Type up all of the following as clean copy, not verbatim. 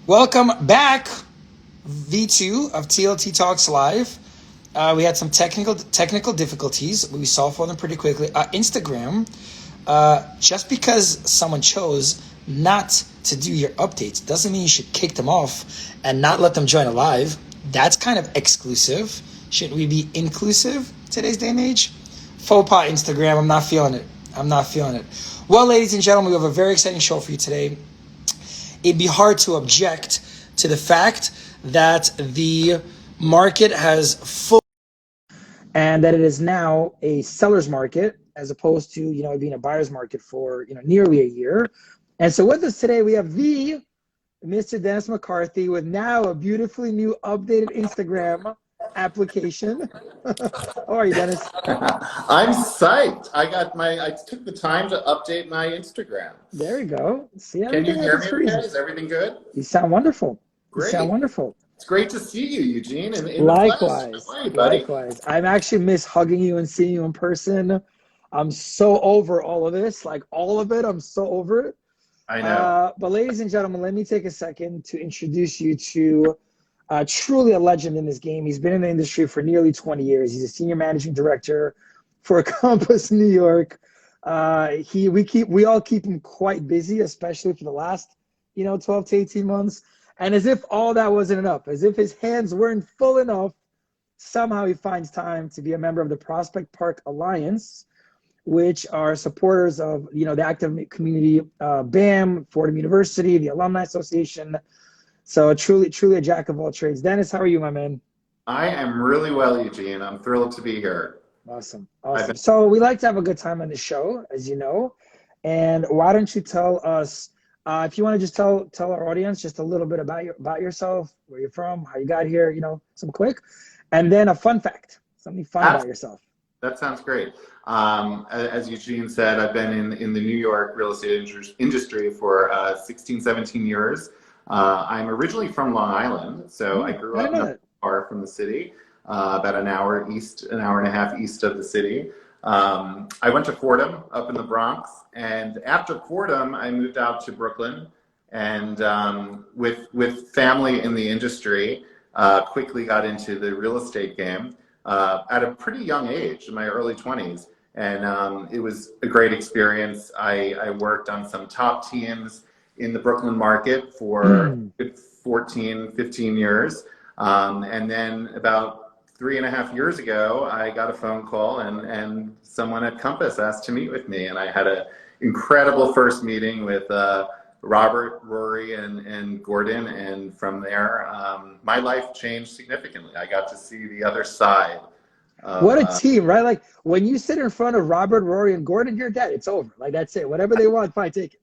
Welcome back, V2 of TLT Talks Live. We had some technical difficulties. We solved for them pretty quickly. Instagram, just because someone chose not to do your updates doesn't mean you should kick them off and not let them join a live. That's kind of exclusive. Shouldn't we be inclusive today's day and age? Faux pas Instagram. I'm not feeling it. I'm not feeling it. Well, ladies and gentlemen, we have a very exciting show for you today. It'd be hard to object to the fact that the market has full and that it is now a seller's market as opposed to being a buyer's market for nearly a year. And so with us today we have the Mr. Dennis McCarthy with now a beautifully new updated Instagram application. How are you, Dennis? I'm psyched. I took the time to update my Instagram. There we go. See, Can you everything hear happens me for okay? reasons. Is everything good? You sound wonderful. You sound Great. wonderful. It's great to see you, Eugene, in the flesh. Likewise, How are you, buddy? likewise. I'm actually miss hugging you and seeing you in person. I'm so over all of this, like all of it. I'm so over it. I know. But ladies and gentlemen, let me take a second to introduce you to truly a legend in this game. He's been in the industry for nearly 20 years. He's a senior managing director for Compass New York. We all keep him quite busy, especially for the last 12 to 18 months. And as if all that wasn't enough, as if his hands weren't full enough, somehow he finds time to be a member of the Prospect Park Alliance, which are supporters of the active community, BAM, Fordham University, the Alumni Association. So truly a jack of all trades. Dennis, how are you, my man? I am really well, Eugene. I'm thrilled to be here. Awesome. So we like to have a good time on the show, as you know. And why don't you tell us, if you want to just tell our audience just a little bit about yourself, where you're from, how you got here, some quick, and then a fun fact, something fun about yourself. That sounds great. As Eugene said, I've been in the New York real estate industry for 16, 17 years. I'm originally from Long Island, so I grew up not far from the city, about an hour and a half east of the city. I went to Fordham up in the Bronx, and after Fordham, I moved out to Brooklyn, and with family in the industry, quickly got into the real estate game at a pretty young age, in my early 20s, and it was a great experience. I worked on some top teams in the Brooklyn market for 14, 15 years. And then about 3.5 years ago, I got a phone call and someone at Compass asked to meet with me. And I had an incredible first meeting with Robert, Rory, and Gordon. And from there, my life changed significantly. I got to see the other side. What a team, right? Like when you sit in front of Robert, Rory, and Gordon, you're dead. It's over. Like that's it. Whatever they want, fine, take it.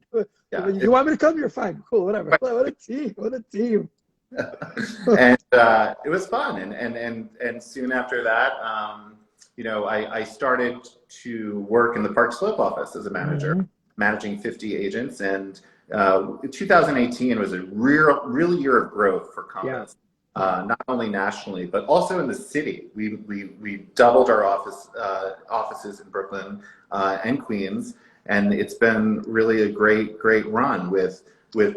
Yeah, you want me to come? You're fine. Cool, whatever. What a team. What a team. And it was fun. And soon after that, I started to work in the Park Slope office as a manager, managing 50 agents. And 2018 was a real year of growth for Compass. Yeah. Not only nationally, but also in the city. We doubled our offices in Brooklyn and Queens, and it's been really a great run with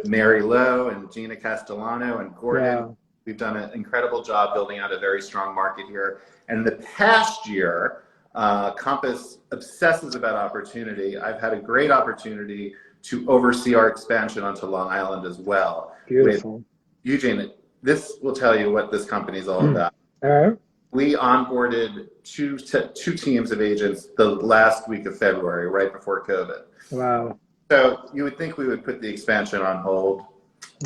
Mary Lowe and Gina Castellano and Gordon. Yeah. We've done an incredible job building out a very strong market here. And in the past year, Compass obsesses about opportunity. I've had a great opportunity to oversee our expansion onto Long Island as well. Beautiful. Eugene, this will tell you what this company is all about. All right. We onboarded two teams of agents the last week of February, right before COVID. Wow. So you would think we would put the expansion on hold.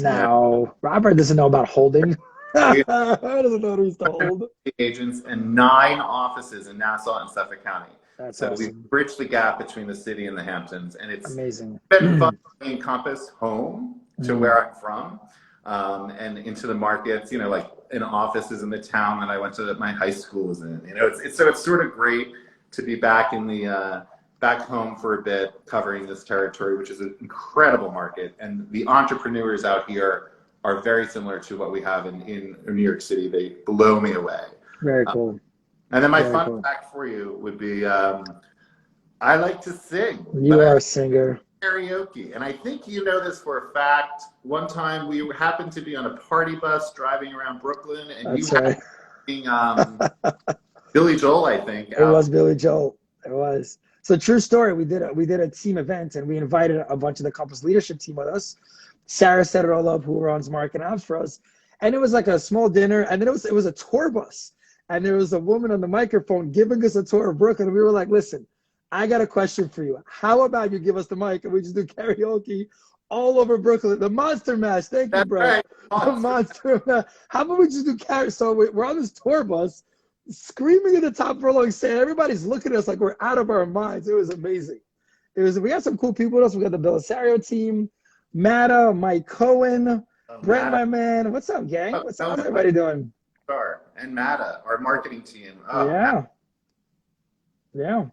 No, Robert doesn't know about holding. He doesn't know what he's to hold. Agents and 9 offices in Nassau and Suffolk County. That's so awesome. We've bridged the gap between the city and the Hamptons, and it's amazing. Been fun bringing Compass home to where I'm from, and into the markets. Like in offices in the town that I went to, that my high school was in. It's sort of great to be back in the. Back home for a bit, covering this territory, which is an incredible market. And the entrepreneurs out here are very similar to what we have in New York City. They blow me away. Very cool. And then my fun fact for you would be, I like to sing. You are a singer. karaoke, and I think you know this for a fact. One time we happened to be on a party bus driving around Brooklyn, and That's you right. had being Billy Joel, I think. It was Billy Joel. It was. So true story. We did a team event, and we invited a bunch of the Compass leadership team with us. Sarah set it all up, who runs marketing ops for us, and it was like a small dinner, and then it was a tour bus, and there was a woman on the microphone giving us a tour of Brooklyn, and we were like, listen, I got a question for you. How about you give us the mic and we just do karaoke all over Brooklyn? The Monster Mash. Thank you, That's bro. right. The Monster Mash. How about we just do karaoke? So we're on this tour bus, screaming at the top for a long saying, everybody's looking at us like we're out of our minds. It was amazing. We got some cool people with us. We got the Belisario team, Matta, Mike Cohen, Brent, my man. What's up, gang? How's everybody doing? And Matta, our marketing team. Yeah.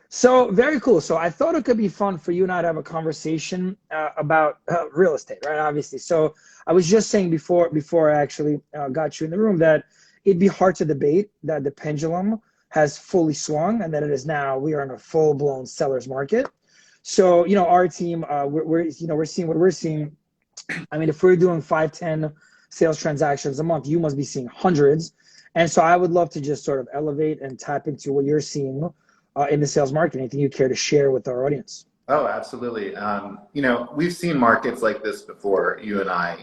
So very cool. So I thought it could be fun for you and I to have a conversation about real estate, right? Obviously. So I was just saying before I actually got you in the room that it'd be hard to debate that the pendulum has fully swung and that it is now, we are in a full-blown seller's market. So, our team, we're seeing what we're seeing. I mean, if we're doing 5-10 sales transactions a month, you must be seeing hundreds. And so I would love to just sort of elevate and tap into what you're seeing in the sales market. Anything you care to share with our audience? Oh, absolutely. We've seen markets like this before, you and I.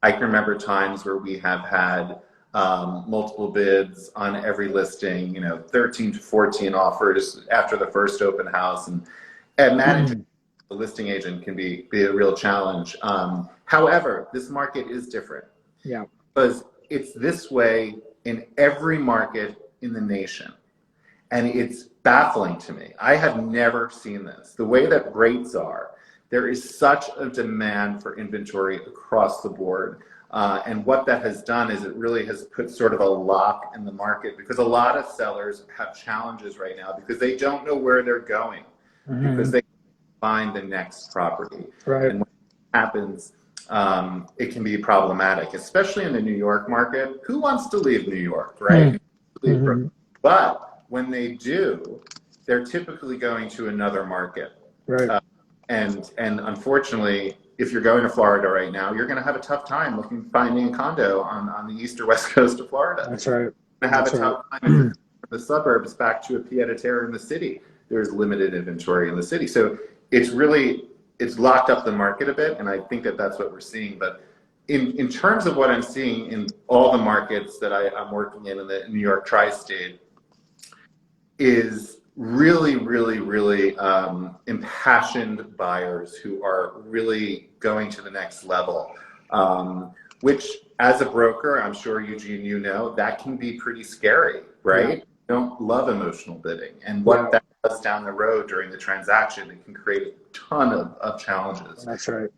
I can remember times where we have had multiple bids on every listing, 13 to 14 offers after the first open house. And managing the listing agent can be a real challenge. However, this market is different. Yeah. Because it's this way in every market in the nation. And it's baffling to me. I have never seen this. The way that rates are, there is such a demand for inventory across the board. And what that has done is it really has put sort of a lock in the market, because a lot of sellers have challenges right now because they don't know where they're going, because they find the next property. Right. And when that happens, it can be problematic, especially in the New York market. Who wants to leave New York, right? But when they do, they're typically going to another market. Right. And unfortunately, if you're going to Florida right now, you're going to have a tough time finding a condo on the east or west coast of Florida. That's right. You're going to have a tough time if you're from the suburbs back to a pied-à-terre in the city. There's limited inventory in the city. So it's locked up the market a bit, and I think that's what we're seeing. But in terms of what I'm seeing in all the markets that I'm working in the New York tri-state, is really, really, really impassioned buyers who are really going to the next level, which as a broker, I'm sure Eugene, that can be pretty scary, right? Yeah. Don't love emotional bidding. And what that does down the road during the transaction, it can create a ton of challenges. That's right.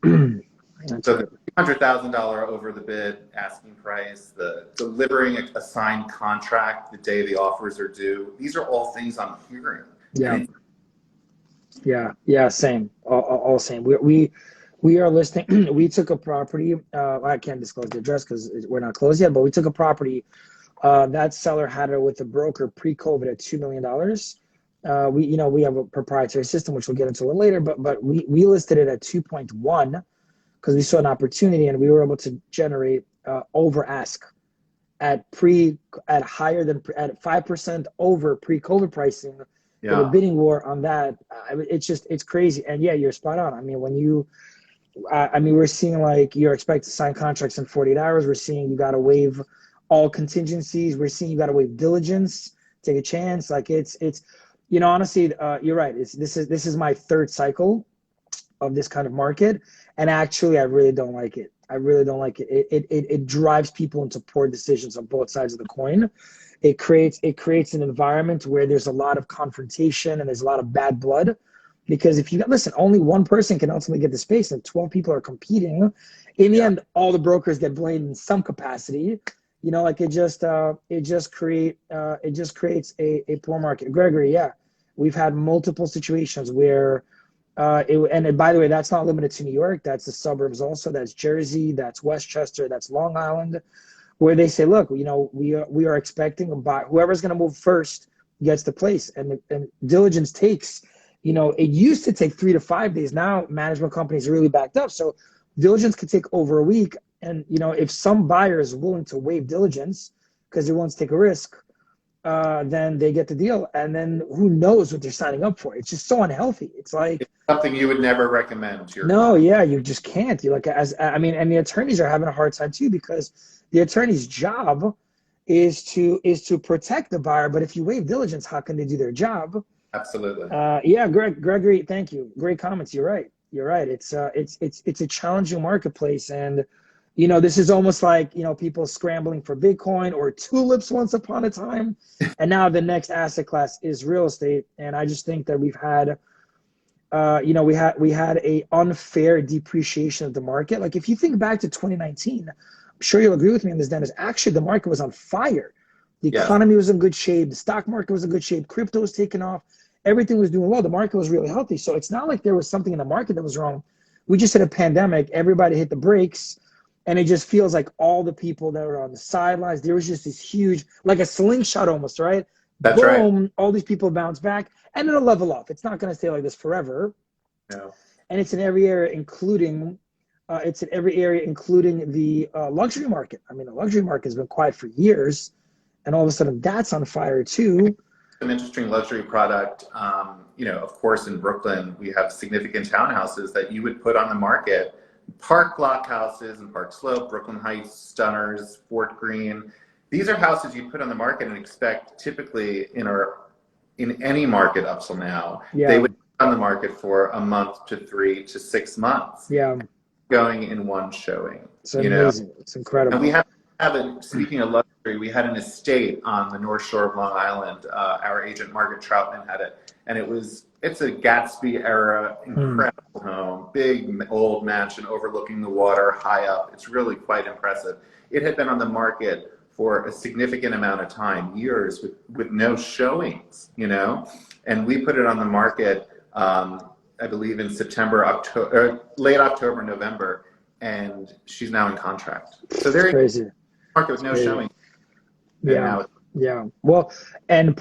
So the $100,000 over the bid asking price, the delivering a signed contract the day the offers are due, these are all things I'm hearing. Yeah, same. All same. We are listing. We took a property. I can't disclose the address because we're not closed yet. But we took a property. That seller had it with a broker pre-COVID at $2 million. We have a proprietary system which we'll get into a little later. But we listed it at 2.1 because we saw an opportunity and we were able to generate over ask at 5% over pre-COVID pricing. For the bidding war on that, it's crazy. And yeah, you're spot on. I mean, we're seeing like you're expected to sign contracts in 48 hours. We're seeing you got to waive all contingencies. We're seeing you got to waive diligence, take a chance. Like it's honestly, you're right. This is my third cycle of this kind of market, and actually, I really don't like it. It drives people into poor decisions on both sides of the coin. It creates an environment where there's a lot of confrontation and there's a lot of bad blood, because if you listen, only one person can ultimately get the space and 12 people are competing. In the end, all the brokers get blamed in some capacity. It just creates a poor market. Gregory, we've had multiple situations where and by the way, that's not limited to New York. That's the suburbs also. That's Jersey. That's Westchester. That's Long Island, where they say, look, we are expecting whoever's going to move first gets the place, and diligence takes it used to take 3 to 5 days. Now management companies are really backed up. So diligence could take over a week. And, if some buyer is willing to waive diligence because they're willing to take a risk, then they get the deal. And then who knows what they're signing up for? It's just so unhealthy. It's like, it's something you would never recommend to your no, client. yeah, you just can't. You like, and the attorneys are having a hard time too, because the attorney's job is to protect the buyer. But if you waive diligence, how can they do their job? Absolutely. Yeah, Gregory, thank you. Great comments. You're right. You're right. It's a challenging marketplace, and this is almost like people scrambling for Bitcoin or tulips once upon a time, and now the next asset class is real estate. And I just think that we've had, we had a unfair depreciation of the market. Like if you think back to 2019, I'm sure you'll agree with me on this, Dennis. Actually, the market was on fire. The economy was in good shape. The stock market was in good shape. Crypto was taking off. Everything was doing well. The market was really healthy. So it's not like there was something in the market that was wrong. We just had a pandemic. Everybody hit the brakes. And it just feels like all the people that were on the sidelines, there was just this huge, like a slingshot almost, right? That's Boom, right. all these people bounce back and it'll level off. It's not going to stay like this forever. No. And it's in every area, including the luxury market. I mean, the luxury market has been quiet for years, and all of a sudden that's on fire too. An interesting luxury product. Of course, in Brooklyn, we have significant townhouses that you would put on the market. Park Block houses in Park Slope, Brooklyn Heights, Stunners, Fort Greene. These are houses you put on the market and expect typically in any market up till now, they would be on the market for a month to 3 to 6 months. Yeah. Going in one showing. It's amazing. It's incredible. And we have speaking of luxury, we had an estate on the North Shore of Long Island. Our agent Margaret Troutman had it, and it's a Gatsby era incredible home, big old mansion overlooking the water, high up. It's really quite impressive. It had been on the market for a significant amount of time, years, with no showings, and we put it on the market, I believe in September, October, late October, November, and she's now in contract. So there you go. Market with no showing. Yeah. Well, and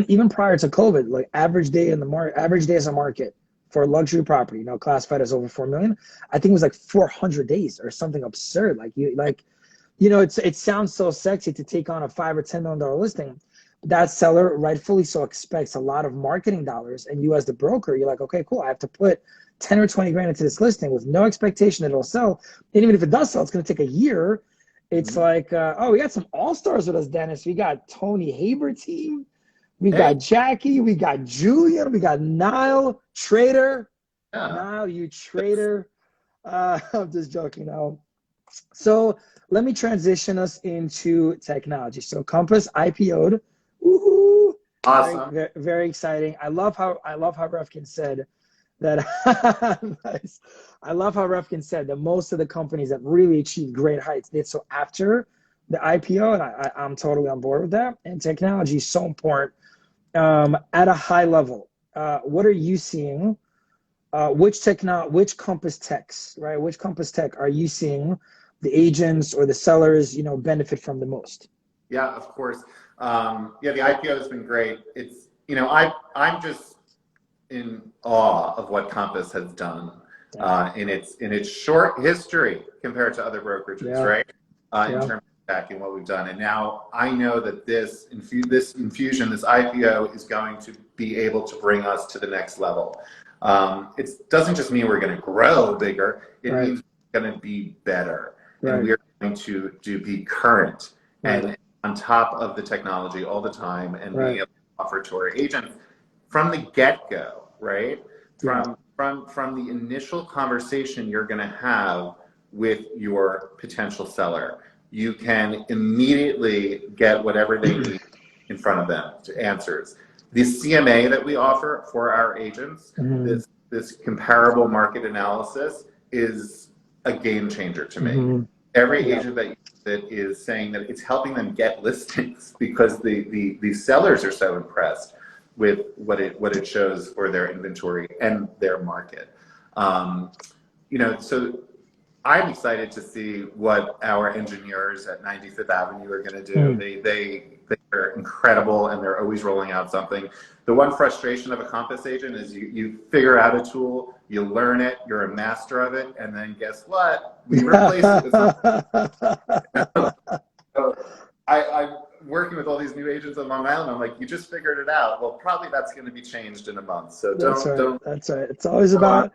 even prior to COVID, like average days on the market for a luxury property, classified as over 4 million, I think it was like 400 days or something absurd. It sounds so sexy to take on a $5 or $10 million listing. That seller, rightfully so, expects a lot of marketing dollars, and you as the broker, you're like, okay, cool, I have to put 10 or 20 grand into this listing with no expectation that it'll sell. And even if it does sell, it's going to take a year. It's like, we got some all-stars with us, Dennis. We got Tony Haber team. We got Jackie. We got Julian. We got Niall, Trader. Yeah. Niall, you traitor. I'm just joking now. So let me transition us into technology. So Compass IPO'd. Woohoo! Awesome. Very, very exciting. I love how Refkin said that. Nice. I love how Refkin said that most of the companies that really achieved great heights did so after the IPO, and I'm totally on board with that. And technology is so important at a high level. What are you seeing? Which Compass techs, right? Which Compass tech are you seeing the agents or the sellers, benefit from the most? Yeah, of course. The IPO has been great. It's, I'm just in awe of what Compass has done in its short history compared to other brokerages, right? In terms of backing what we've done. And now I know that this infusion, this IPO is going to be able to bring us to the next level. It doesn't just mean we're going to grow bigger. It means we're going to be better. And we're going to be current and on top of the technology all the time and being able to offer to our agents from the get-go, right? From the initial conversation you're going to have with your potential seller, you can immediately get whatever they need in front of them to answers. The CMA that we offer for our agents, this comparable market analysis, is a game changer to me. Every agent that is saying that it's helping them get listings because the sellers are so impressed with what it shows for their inventory and their market. So I'm excited to see what our engineers at 95th Avenue are going to do. They're incredible, and they're always rolling out something. The one frustration of a Compass agent is you figure out a tool, you learn it, you're a master of it, and then guess what? We replace it with something. So I'm working with all these new agents on Long Island. I'm like, you just figured it out. Well, probably that's going to be changed in a month. So don't. That's right. It's always about.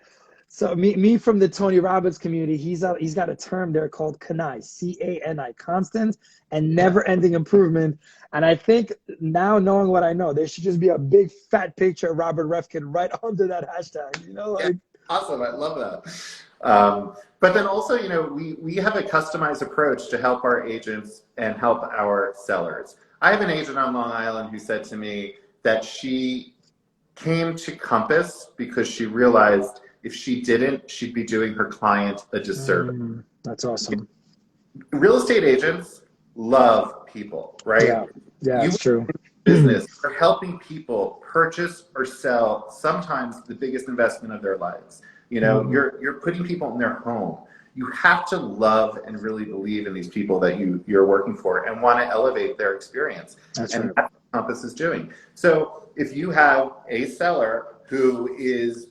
So me from the Tony Robbins community, he's got a term there called CANI, C-A-N-I, constant and never-ending improvement. And I think now, knowing what I know, there should just be a big fat picture of Robert Refkin right under that hashtag. You know, like. Awesome. I love that. But then also, you know, we have a customized approach to help our agents and help our sellers. I have an agent on Long Island who said to me that she came to Compass because she realized if she didn't, she'd be doing her client a disservice. That's awesome. Real estate agents love people, right? Yeah, it's true. Business, for helping people purchase or sell sometimes the biggest investment of their lives. You know, you're putting people in their home. You have to love and really believe in these people that you're working for and want to elevate their experience. That's what Compass is doing. So if you have a seller who is,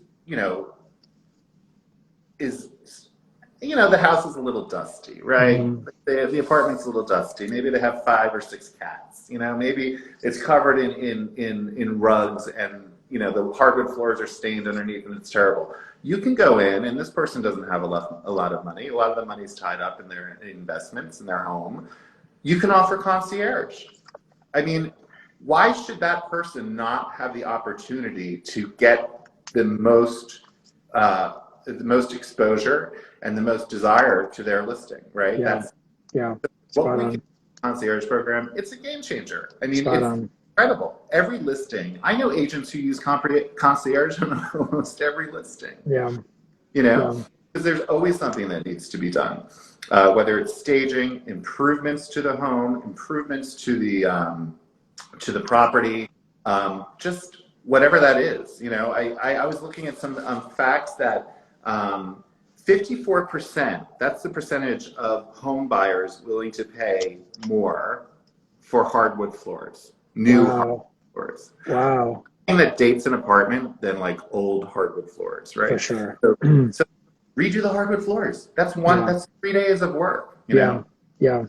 the house is a little dusty, right? The apartment's a little dusty. Maybe they have 5 or 6 cats. Maybe it's covered in rugs, and the hardwood floors are stained underneath, and it's terrible. You can go in, and this person doesn't have a lot of money. A lot of the money's tied up in their investments in their home. You can offer concierge. I mean, why should that person not have the opportunity to get the most exposure and the most desire to their listing, right? What we can do concierge program, it's a game changer. I mean, it's incredible. Every listing, I know agents who use concierge on almost every listing. Because there's always something that needs to be done, whether it's staging, improvements to the home, improvements to the property, just whatever that is. I was looking at some facts that 54%, that's the percentage of home buyers willing to pay more for hardwood floors, new hardwood floors. Wow. That dates an apartment than like old hardwood floors, right? For sure. So redo the hardwood floors. That's that's 3 days of work, you know? Yeah,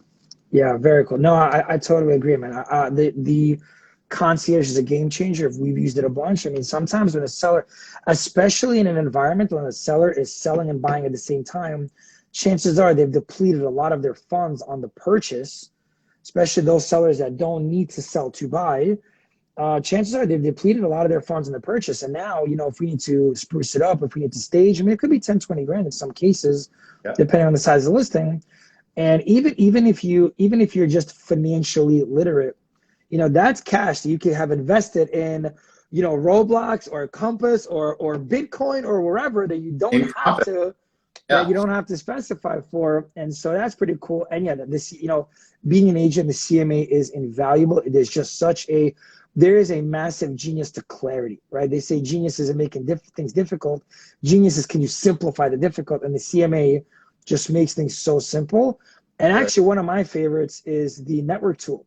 very cool. No, I totally agree, man. The concierge is a game changer. We've used it a bunch. I mean, sometimes when a seller, especially in an environment when a seller is selling and buying at the same time, chances are they've depleted a lot of their funds on the purchase, especially those sellers that don't need to sell to buy. Chances are they've depleted a lot of their funds in the purchase. And now, if we need to spruce it up, if we need to stage, I mean, it could be 10, 20 grand in some cases, depending on the size of the listing. And even if you're just financially literate, that's cash that you can have invested in, Roblox or Compass or Bitcoin or wherever that you don't have to, that you don't have to specify for. And so that's pretty cool. And this, being an agent, the CMA is invaluable. There's just there is a massive genius to clarity, right? They say genius isn't making things difficult. Genius is, can you simplify the difficult? And the CMA just makes things so simple. And actually, one of my favorites is the network tool.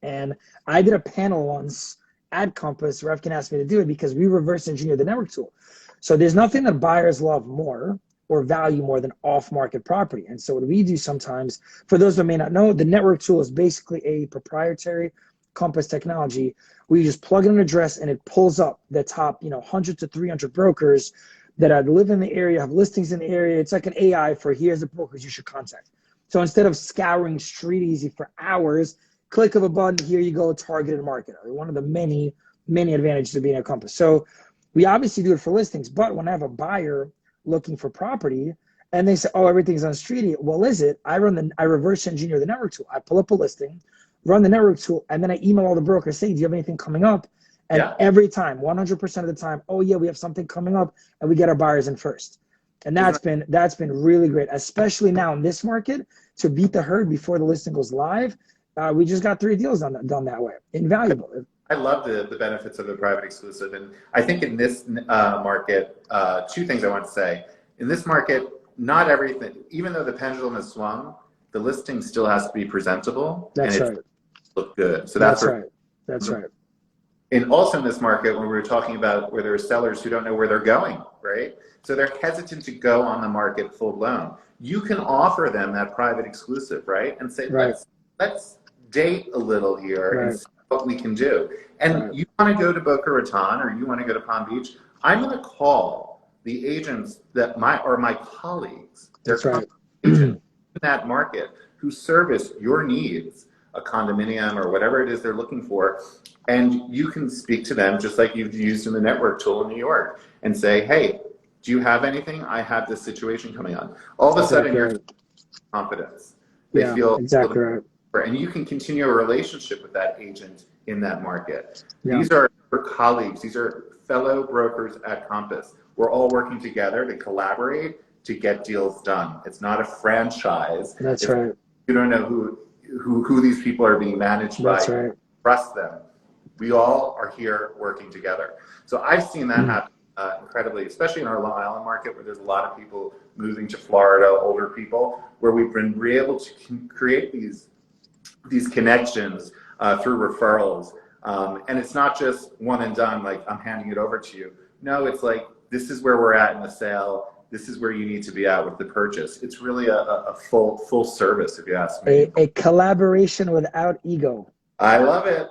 And I did a panel once at Compass. Refkin asked me to do it because we reverse engineer the network tool. So there's nothing that buyers love more or value more than off-market property. And so what we do sometimes, for those that may not know, the network tool is basically a proprietary Compass technology where you just plug in an address and it pulls up the top, 100 to 300 brokers that live in the area, have listings in the area. It's like an AI for here's the brokers you should contact. So instead of scouring Street Easy for hours, click of a button, here you go, targeted market. One of the many, many advantages of being a Compass. So we obviously do it for listings, but when I have a buyer looking for property and they say, oh, everything's on Street Easy, well, is it? I reverse engineer the network tool. I pull up a listing, run the network tool, and then I email all the brokers saying, do you have anything coming up? And every time, 100% of the time, oh yeah, we have something coming up, and we get our buyers in first. And that's been really great, especially now in this market, to beat the herd before the listing goes live. We just got 3 deals done that way. Invaluable. I love the benefits of the private exclusive. And I think in this market, 2 things I want to say. In this market, not everything, even though the pendulum has swung, the listing still has to be presentable. That's and right. Look good. So That's right. That's right. And also in this market, when we were talking about where there are sellers who don't know where they're going, right? So they're hesitant to go on the market full blown. You can offer them that private exclusive, right? And say, Right. let's date a little here and see what we can do. And you want to go to Boca Raton or you want to go to Palm Beach, I'm going to call the agents that my colleagues, That's right. agents in that market who service your needs, a condominium or whatever it is they're looking for, and you can speak to them just like you've used in the network tool in New York and say, hey, do you have anything? I have this situation coming on. All of a sudden, you're confidence. They feel exactly right. And you can continue a relationship with that agent in that market. Yeah. These are your colleagues. These are fellow brokers at Compass. We're all working together to collaborate to get deals done. It's not a franchise. That's right. You don't know who these people are being managed by. That's right. Trust them. We all are here working together. So I've seen that happen incredibly, especially in our Long Island market where there's a lot of people moving to Florida, older people, where we've been able to create these connections through referrals. And it's not just one and done, like I'm handing it over to you. No, it's like, this is where we're at in the sale. This is where you need to be at with the purchase. It's really a full service, if you ask me. A collaboration without ego. I love it.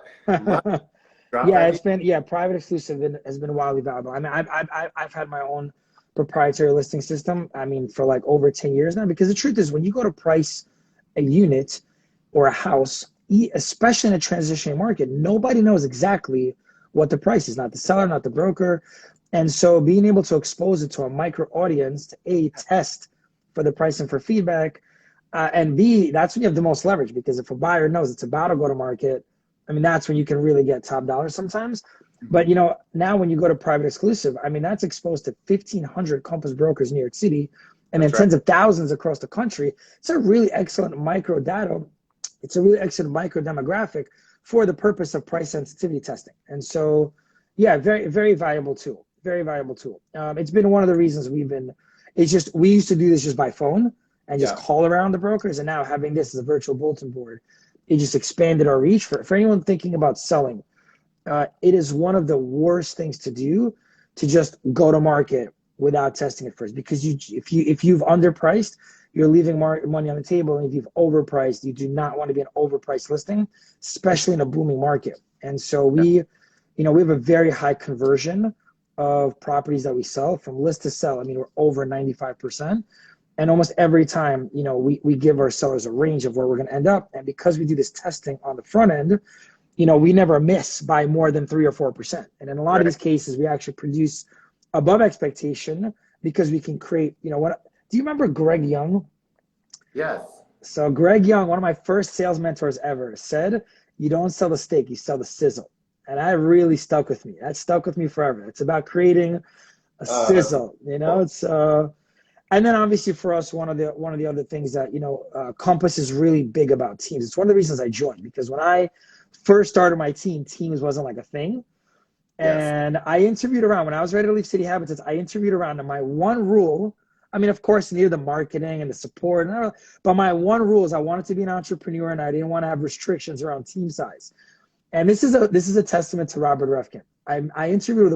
It's been private exclusive has been wildly valuable. I mean, I've had my own proprietary listing system. I mean, for like over 10 years now. Because the truth is, when you go to price a unit or a house, especially in a transitioning market, nobody knows exactly what the price is. Not the seller, not the broker. And so being able to expose it to a micro audience to A, test for the price and for feedback, and B, that's when you have the most leverage, because if a buyer knows it's about to go to market, I mean, that's when you can really get top dollar sometimes. But, now when you go to private exclusive, I mean, that's exposed to 1,500 Compass brokers in New York City and then tens of thousands across the country. It's a really excellent micro data. It's a really excellent micro demographic for the purpose of price sensitivity testing. And so, very, very valuable tool. Very valuable tool. It's been one of the reasons we used to do this just by phone and just call around the brokers. And now having this as a virtual bulletin board, it just expanded our reach. For anyone thinking about selling, it is one of the worst things to do to just go to market without testing it first. Because if you've underpriced, you're leaving money on the table. And if you've overpriced, you do not want to be an overpriced listing, especially in a booming market. And so we have a very high conversion of properties that we sell from list to sell. I mean, we're over 95%. And almost every time, we give our sellers a range of where we're going to end up. And because we do this testing on the front end, we never miss by more than 3 or 4%. And in a lot of these cases, we actually produce above expectation because we can create, do you remember Greg Young? Yes. So Greg Young, one of my first sales mentors ever, said, you don't sell the steak, you sell the sizzle. And that really stuck with me. That stuck with me forever. It's about creating a sizzle, it's, and then obviously for us, one of the other things that, Compass is really big about teams. It's one of the reasons I joined, because when I first started my team, teams wasn't like a thing. And I interviewed around. When I was ready to leave City Habitats, I interviewed around, and my one rule, I mean, of course, near the marketing and the support, but my one rule is I wanted to be an entrepreneur, and I didn't want to have restrictions around team size. And this is a testament to Robert Refkin. I interviewed with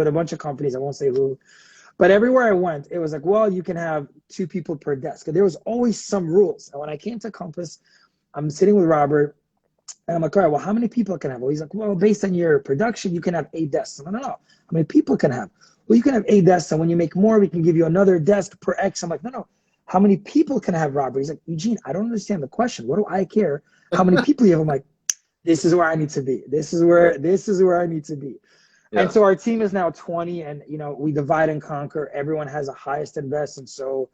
a bunch of companies. I won't say who, but everywhere I went, it was like, well, you can have 2 people per desk. And there was always some rules. And when I came to Compass, I'm sitting with Robert, and I'm like, all right, well, how many people can I have? Well, he's like, well, based on your production, you can have 8 desks. I'm like, no. How many people can I have? Well, you can have 8 desks, and when you make more, we can give you another desk per X. I'm like, no. How many people can I have, Robert? He's like, Eugene, I don't understand the question. What do I care how many people you have? I'm like, this is where I need to be. This is where I need to be. Yeah. And so our team is now 20, and we divide and conquer. Everyone has a highest and best, and so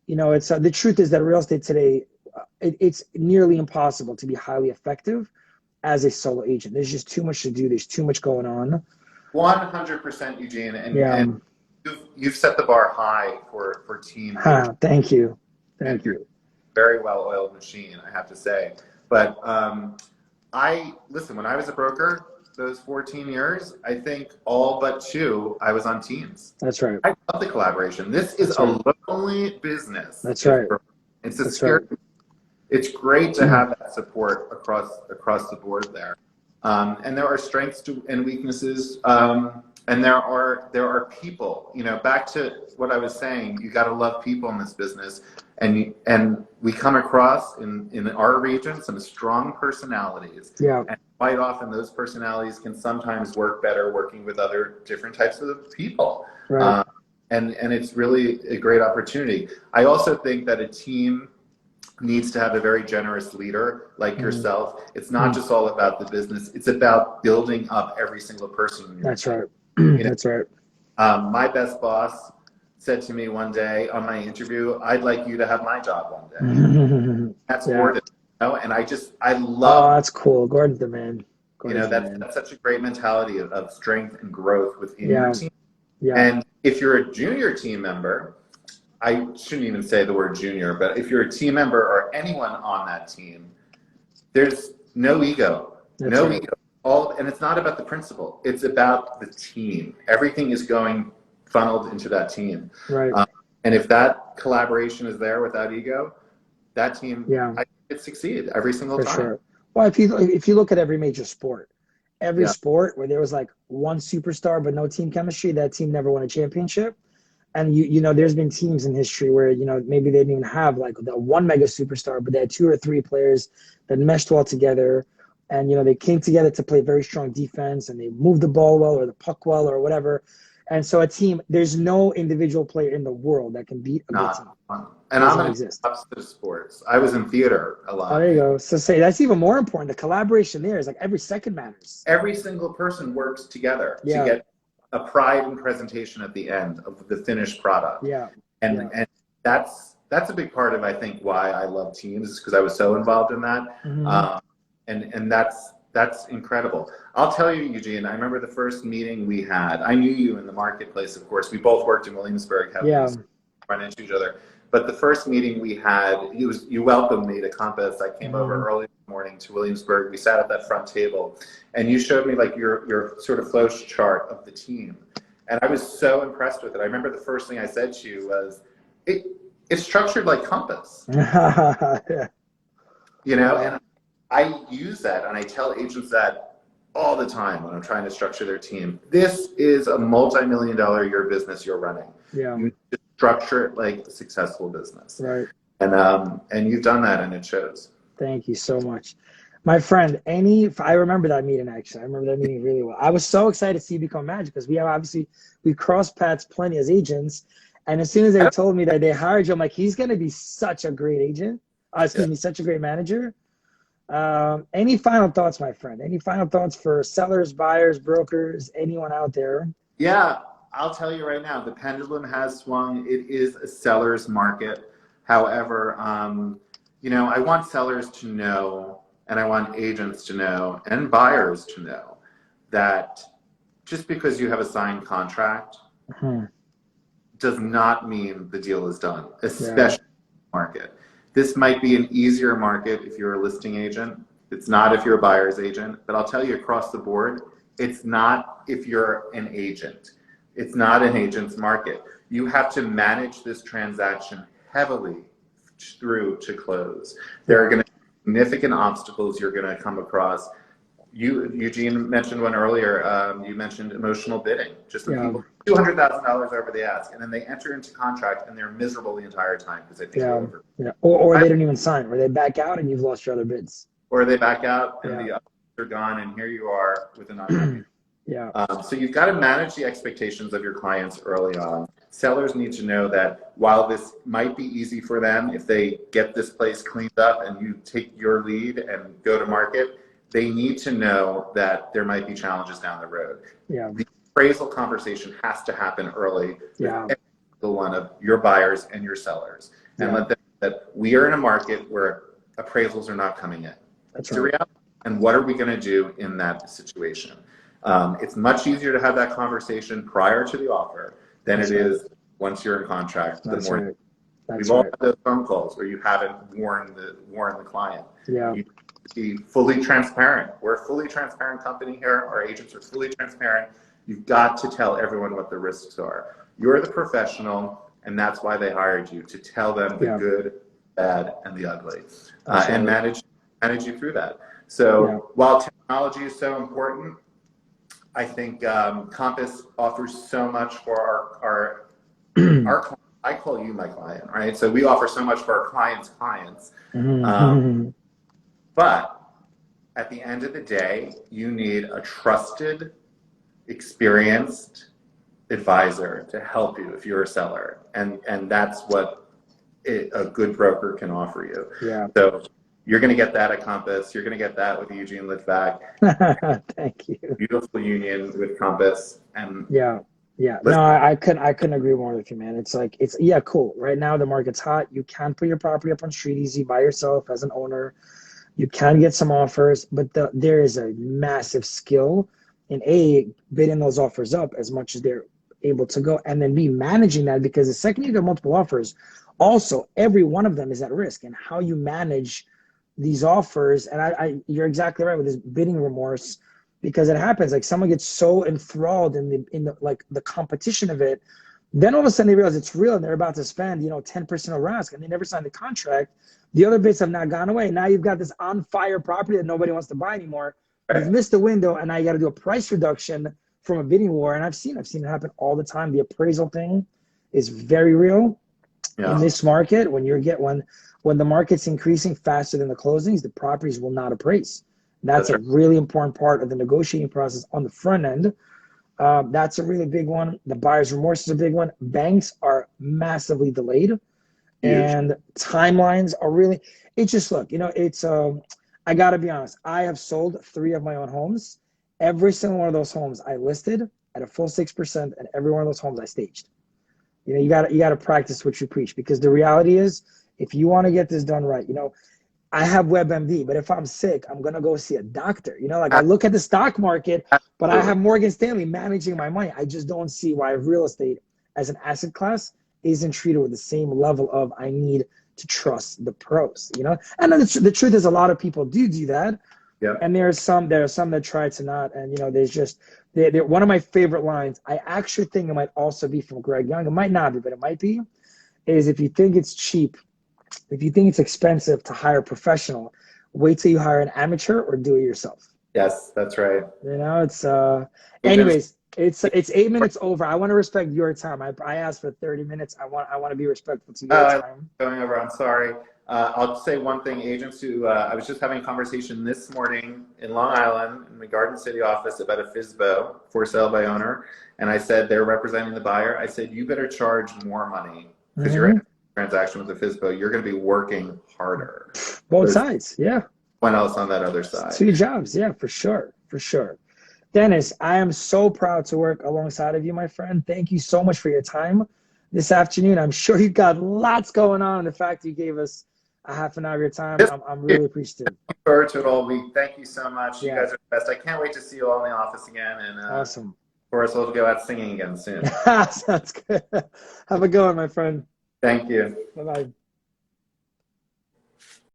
it's the truth is that real estate today, it's nearly impossible to be highly effective as a solo agent. There's just too much to do. There's too much going on. 100%, Eugene, and you've set the bar high for team. Thank you. Very well-oiled machine, I have to say. But listen, when I was a broker, those 14 years, I think all but 2, I was on teams. That's right. I love the collaboration. This is a lonely business. That's right. It's a That's scary. right. It's great to have that support across the board there. And there are strengths and weaknesses. And there are people, back to what I was saying, you got to love people in this business. And we come across in our region some strong personalities. Yeah. And quite often those personalities can sometimes work better working with other different types of people. Right. And it's really a great opportunity. I also think that a team needs to have a very generous leader like yourself. It's not just all about the business. It's about building up every single person in your That's team. right. That's right. My best boss said to me one day on my interview, I'd like you to have my job one day. That's Gordon. And I love. Oh, that's cool. Gordon's the man. That's such a great mentality of strength and growth within your team. Yeah. And if you're a junior team member, I shouldn't even say the word junior, but if you're a team member or anyone on that team, there's no ego. Ego. And it's not about the principal. It's about the team. Everything is going funneled into that team. Right. And if that collaboration is there without ego, that team, I think it succeed every single time. For sure. Well, if you look at every major sport, sport where there was like one superstar but no team chemistry, that team never won a championship. And there's been teams in history where maybe they didn't even have like the one mega superstar, but they had 2 or 3 players that meshed well together, and they came together to play very strong defense, and they moved the ball well or the puck well or whatever. And so a team, there's no individual player in the world that can beat a good team. And I'm in opposite sports. I was in theater a lot. Oh, there you go. So that's even more important. The collaboration there is like every second matters. Every single person works together to get a pride and presentation at the end of the finished product. And that's a big part of, I think, why I love teams, is because I was so involved in that. And that's incredible. I'll tell you, Eugene, I remember the first meeting we had. I knew you in the marketplace, of course. We both worked in Williamsburg, run into each other. But the first meeting we had, you welcomed me to Compass. I came over early in the morning to Williamsburg. We sat at that front table, and you showed me like your sort of flow chart of the team. And I was so impressed with it. I remember the first thing I said to you was, it's structured like Compass. And I use that, and I tell agents that all the time when I'm trying to structure their team. This is a multi-million-dollar a year business you're running. You structure it like a successful business. Right. And you've done that, and it shows. Thank you so much. My friend, I remember that meeting, actually. I remember that meeting really well. I was so excited to see you become manager, because we crossed paths plenty as agents. And as soon as they told me that they hired you, I'm like, he's going to be such a great agent. Such a great manager. Any final thoughts, my friend? Any final thoughts for sellers, buyers, brokers, anyone out there? Yeah, I'll tell you right now, the pendulum has swung. It is a seller's market. However, I want sellers to know, and I want agents to know, and buyers to know, that just because you have a signed contract does not mean the deal is done, especially in the market. This might be an easier market if you're a listing agent. It's not if you're a buyer's agent. But I'll tell you across the board, it's not if you're an agent. It's not an agent's market. You have to manage this transaction heavily through to close. There are going to be significant obstacles you're going to come across. Eugene mentioned one earlier. You mentioned emotional bidding. Just the people, $200,000 over the ask, and then they enter into contract and they're miserable the entire time because they think they're over. Or they don't even sign, or they back out and you've lost your other bids. Or they back out and the others are gone, and here you are with an unhappy. So you've got to manage the expectations of your clients early on. Sellers need to know that while this might be easy for them, if they get this place cleaned up and you take your lead and go to market, they need to know that there might be challenges down the road. The appraisal conversation has to happen early with every single one of your buyers and your sellers, and let them know that we are in a market where appraisals are not coming in. That's right. And what are we going to do in that situation? It's much easier to have that conversation prior to the offer than it is once you're in contract. We've all had those phone calls where you haven't warned the client. You be fully transparent. We're a fully transparent company here. Our agents are fully transparent. You've got to tell everyone what the risks are. You're the professional, and that's why they hired you, to tell them the good, bad, and the ugly, and manage you through that. So while technology is so important, I think Compass offers so much for our clients. I call you my client, right? So we offer so much for our clients' clients. But at the end of the day, you need a trusted, experienced advisor to help you if you're a seller. And that's what a good broker can offer you. Yeah. So you're going to get that at Compass. You're going to get that with Eugene Litvak. Thank you. Beautiful union with Compass. And yeah. No, I couldn't agree more with you, man. It's like, cool. Right now the market's hot. You can put your property up on Street Easy by yourself as an owner. You can get some offers, but there is a massive skill in bidding those offers up as much as they're able to go, and then managing that, because the second you get multiple offers, also every one of them is at risk, and how you manage these offers. And you're exactly right with this bidding remorse, because it happens. Like, someone gets so enthralled in the competition of it, then all of a sudden they realize it's real and they're about to spend 10% of risk, and they never signed the contract. The other bids have not gone away. Now you've got this on fire property that nobody wants to buy anymore. You've missed the window, and now you got to do a price reduction from a bidding war. And I've seen it happen all the time. The appraisal thing is very real in this market. When the market's increasing faster than the closings, the properties will not appraise. That's a really important part of the negotiating process on the front end. That's a really big one. The buyer's remorse is a big one. Banks are massively delayed. And timelines are really, it's just, look, it's, I got to be honest. I have sold 3 of my own homes. Every single one of those homes I listed at a full 6%, and every one of those homes I staged. You got to practice what you preach, because the reality is, if you want to get this done right, I have WebMD, but if I'm sick, I'm going to go see a doctor. I look at the stock market, but I have Morgan Stanley managing my money. I just don't see why real estate as an asset class isn't treated with the same level of, I need to trust the pros, And the truth is, a lot of people do that. Yeah. And there are some that try to not. And, there's just, they're one of my favorite lines. I actually think it might also be from Greg Young. It might not be, but it might be, is, if you think it's cheap, if you think it's expensive to hire a professional, wait till you hire an amateur or do it yourself. Yes, that's right. It's, anyways, it's 8 minutes over. I want to respect your time. I asked for 30 minutes. I want to be respectful to your time. Going over, I'm sorry. I'll say one thing. Agents who, I was just having a conversation this morning in Long Island in the Garden City office about a FSBO, for sale by owner. And I said, they're representing the buyer. I said, you better charge more money, because you're in a transaction with the FSBO. You're going to be working harder. Both sides, yeah. What else on that other side? 2 jobs, yeah, for sure. Dennis, I am so proud to work alongside of you, my friend. Thank you so much for your time this afternoon. I'm sure you've got lots going on. The fact you gave us a half an hour of your time, I'm really appreciative. Looking forward to it all week. Thank you so much. You guys are the best. I can't wait to see you all in the office again. And awesome. Of course, we'll go out singing again soon. Sounds good. Have a good one, my friend. Thank you. Bye-bye.